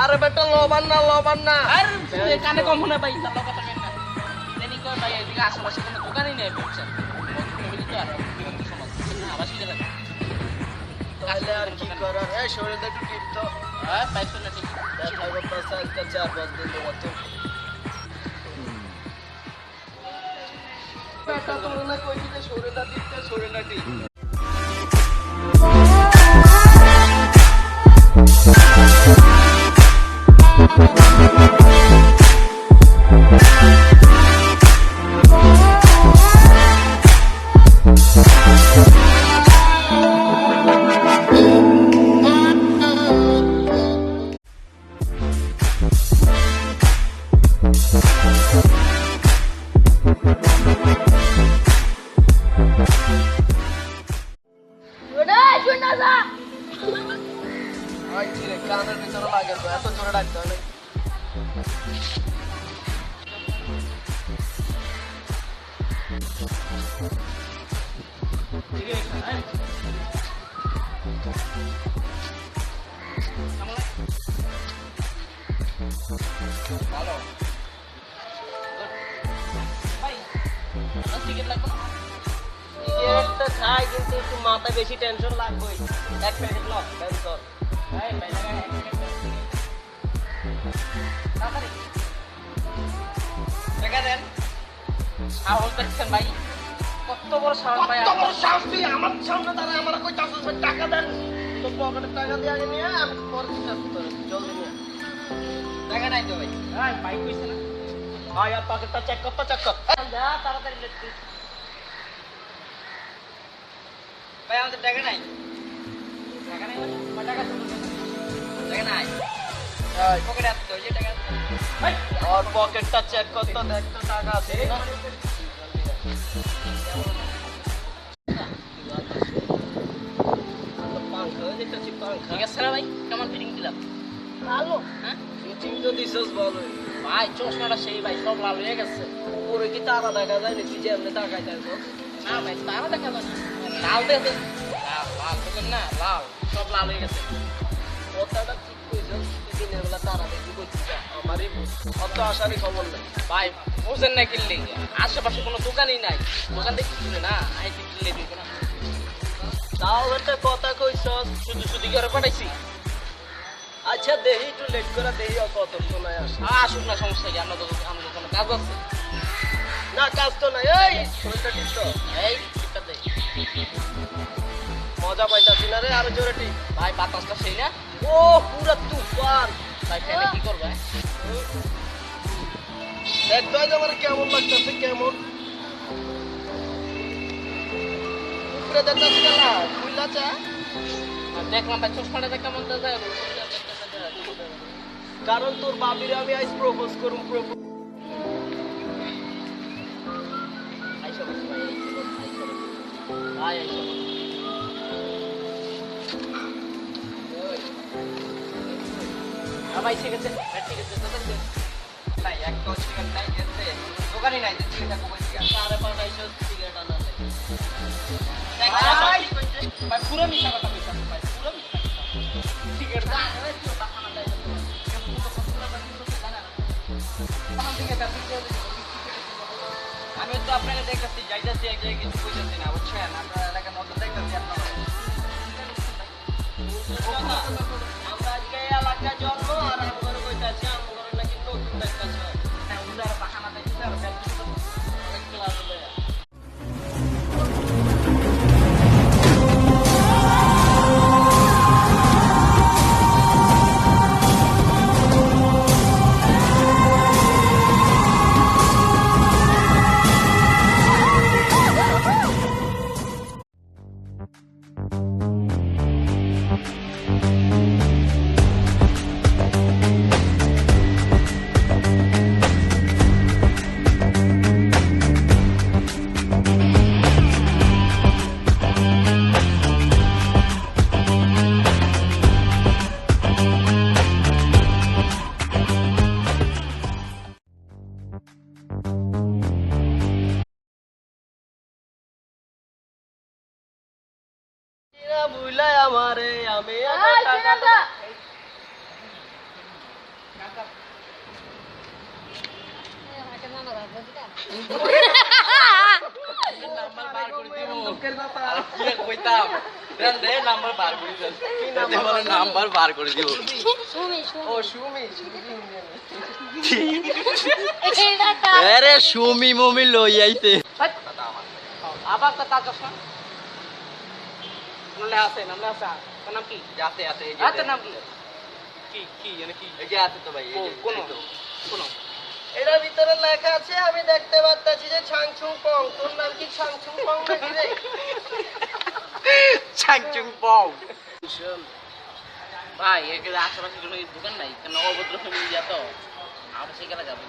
আরে বেটা লবান না আরে কানে কম শুনে ভাই তার কথা কেন না জানি কই ভাই এদিকে আশেপাশে কোনো দোকানই নেই বুঝছেন ফ্যামিলি তো আর সমাজ না আবার শিখে লাগে তাহলে আর কি করার এই শরীরে একটু টিপ তো হ্যাঁ পাইছো না ঠিক দেখা করতে আজকে 4-5 দিন মতো বেটা তোমরা না কইছি যে শরীরটা টিপতে শরীরটা টিপ কানের ভিতরে লাগে তো এত জোরে ডাকতে হয় ভালো ভাই টিকিট লাগবে না টিকিটটা খাই কিন্তু একটু মাথা বেশি টেনশন লাগবেই এক প্যাকেট লক টেনশন ভাই ভাই লাগা এক তাড়াতাড়ি টাকা দেন সাহস দেখছেন ভাই কত বড় সাহস ভাই কত বড় সাহস তুই আমার সামনে দাঁড়ায় আমার কই চাচ্ছিস ভাই টাকা দেন তো পকেটে টাকা দিয়ে আগে নিয়ে আমি পরে দিতে জলদি নিয়ে টাকা নাই তো ভাই ভাই ভাই কইছে না ভাই আর পকেটটা চেক কর যা তাড়াতাড়ি লেট ভাই আমাদের টাকা নাই মানে টাকা নাই পকেটে আছে তো যে টাকা ভাই আর পকেটটা চেক কর তো দেখ তো টাকা আছে না ঠিক আছে ভাই কেমন ফিটিং দিলাম ভালো হ্যাঁ ফিটিং তো দিছস ভালো ভাই চশমাটা সেই ভাই সব লাল হয়ে গেছে পরে কি তারা দেখা যায় নাকি যে এমনি টাকায় দেখো না ভাই তারা দেখা যায় না লাল দেখে লাল লাল দেখেন না লাল সব লাল হয়ে গেছে কথাটা ঠিক কইছস দিনের বেলা তারা দেখি কইছিস আমারই অত আশারই খবর নাই ভাই বুঝেন না কিনলে আশেপাশে কোনো দোকানই নাই দোকান দেখি কিনে না আই কিনলে দিব না তাও একটা কথা কইছস শুধু করে পাঠাইছি আচ্ছা দেহি একটু লেট করে দেহি কত সময় আসে আসুন না সমস্যা কি আমরা তো আমাদের কোনো কাজ আছে না কাজ তো নাই এই শরীরটা ঠিক তো এই টিপটা দে মজা পাইতাছি না রে আরো জোরে ঠিক ভাই বাতাসটা সেই না ও পুরা তুফান ভাই ফেলে কি করবে দেখ তো আমার কেমন লাগতেছে কেমন উপরে দেখতেছি না খুললা চা দেখলাম ভাই চশমাটা দেখে কেমন যায় কারণ তোর বাবিরে আমি আইস প্রপোজ করুম প্রপোজ আইসা বস ভাই আইসা ভাই ঠিক আছে ঠিক আছে নাই এক দশ টিকিট নাই গেছে দোকানই নাই টিকিট দেখো বলছি সাড়ে 500 টিকিট আনা ভাই পুরো মিশা কথা কইছ ভাই পুরো মিশা টিকিট দাও আমি তো আপনাকে দেখতেছি যাইতেছি এক জায়গায় কিছু বুঝতেছি না বুঝছেন আমরা এলাকার মধ্যে দেখতেছি আপনারা আমরা আজকে এলাকায় জন্ম আর আমরা কইতাছি আমরা নাকি নতুন দেখতেছি হ্যাঁ উদার বাহানা দেখতে আর অনেক ক্লাস দেয় রে আমি এই চিনেন না নাম্বার বার করে দিব দুঃখের কথা কি কইতাম দেন দে নাম্বার বার করে দেন এতে বলে নাম্বার বার করে দিব সুমি ও সুমি এটা তা আরে সুমি মমি লই আইছে আবার তো কাজ আছে নামলে আছে তোর নাম কি আছে আছে এই আর তোর নাম কি কি জানে কি এই যে আছে তো ভাই এই যে কোন এই তো। কোন এর ভিতরে লেখা আছে আমি দেখতে পাচ্ছি যে ছাংছুং পং তোর নাম কি ছাংছুং পং নাকি রে চাংচুং পাও ভাই এখানে আশেপাশে কোনো দোকান নাই কেন অভদ্র ফ্যামিলি যা তো আবার সেখানে যাবো